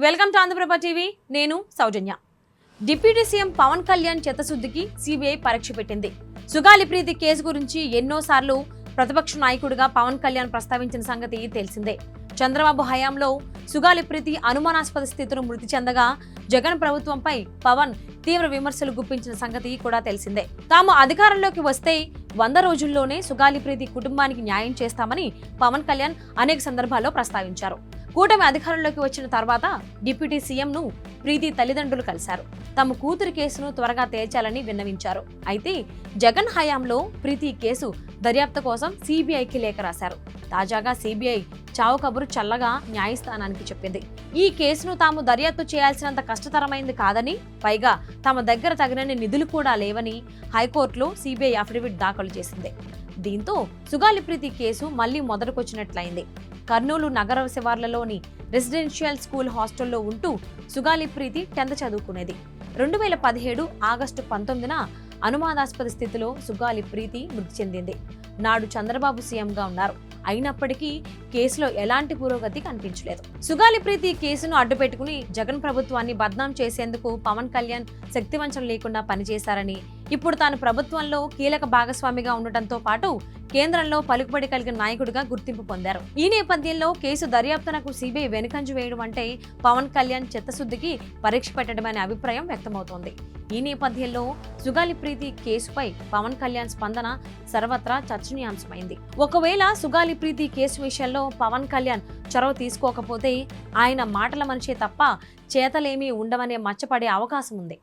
Welcome to Andhraprabha TV. నేను Soujanya. Deputy CM Pawan Kalyan చిత్తశుద్ధికి CBI పరీక్ష పెట్టింది. సుగాలి ప్రీతి కేసు గురించి ఎన్నోసార్లు ప్రతిపక్ష నాయకుడిగా పవన్ కళ్యాణ్ ప్రస్తావించిన సంగతి తెలిసిందే. చంద్రబాబు హయాంలో సుగాలి ప్రీతి అనుమానాస్పద స్థితిలో మృతి చెందగా జగన్ ప్రభుత్వంపై పవన్ తీవ్ర విమర్శలు గుప్పించిన సంగతి కూడా తెలిసిందే. తాము అధికారంలోకి వస్తే 100 రోజుల్లోనే సుగాలి ప్రీతి కుటుంబానికి న్యాయం చేస్తామని పవన్ కళ్యాణ్ అనేక సందర్భాల్లో ప్రస్తావించారు. కూటమి అధికారంలోకి వచ్చిన తర్వాత డిప్యూటీ సీఎంను ప్రీతి తల్లిదండ్రులు కలిశారు. తమ కూతురి కేసును త్వరగా తేల్చాలని విన్నవించారు. అయితే జగన్ హయాంలో ప్రీతి కేసు దర్యాప్తు కోసం సిబిఐకి లేఖ రాశారు. తాజాగా సిబిఐ చావు కబురు చల్లగా న్యాయస్థానానికి చెప్పింది. ఈ కేసును తాము దర్యాప్తు చేయాల్సినంత కష్టతరమైంది కాదని, పైగా తమ దగ్గర తగినన్ని నిధులు కూడా లేవని హైకోర్టులో సిబిఐ అఫిడవిట్ దాఖలు చేసింది. దీంతో సుగాలి ప్రీతి కేసు మళ్లీ మొదలుకొచ్చినట్లయింది. కర్నూలు నగర శివార్లలోని రెసిడెన్షియల్ స్కూల్ హాస్టల్లో ఉంటూ సుగాలి ప్రీతి 10th చదువుకునేది. 2017 ఆగస్టు 19న అనుమానాస్పద స్థితిలో సుగాలి ప్రీతి మృతి చెందింది. నాడు చంద్రబాబు సీఎంగా ఉన్నారు. అయినప్పటికీ కేసులో ఎలాంటి పురోగతి కనిపించలేదు. సుగాలి ప్రీతి కేసును అడ్డుపెట్టుకుని జగన్ ప్రభుత్వాన్ని బద్నాం చేసేందుకు పవన్ కళ్యాణ్ శక్తివంచన లేకుండా పనిచేశారని, ఇప్పుడు తాను ప్రభుత్వంలో కీలక భాగస్వామిగా ఉండటంతో పాటు కేంద్రంలో పలుకుబడి కలిగిన నాయకుడిగా గుర్తింపు పొందారు. ఈ నేపథ్యంలో కేసు దర్యాప్తునకు సిబిఐ వెనుకంజ వేయడం అంటే పవన్ కళ్యాణ్ చిత్తశుద్ధికి పరీక్ష పెట్టడమనే అభిప్రాయం వ్యక్తమవుతోంది. ఈ నేపథ్యంలో సుగాలి ప్రీతి కేసుపై పవన్ కళ్యాణ్ స్పందన సర్వత్రా చర్చనీయాంశమైంది. ఒకవేళ సుగాలి ప్రీతి కేసు విషయంలో పవన్ కళ్యాణ్ చొరవ తీసుకోకపోతే ఆయన మాటల మనిషే తప్ప చేతలేమీ ఉండవనే మచ్చపడే అవకాశం ఉంది.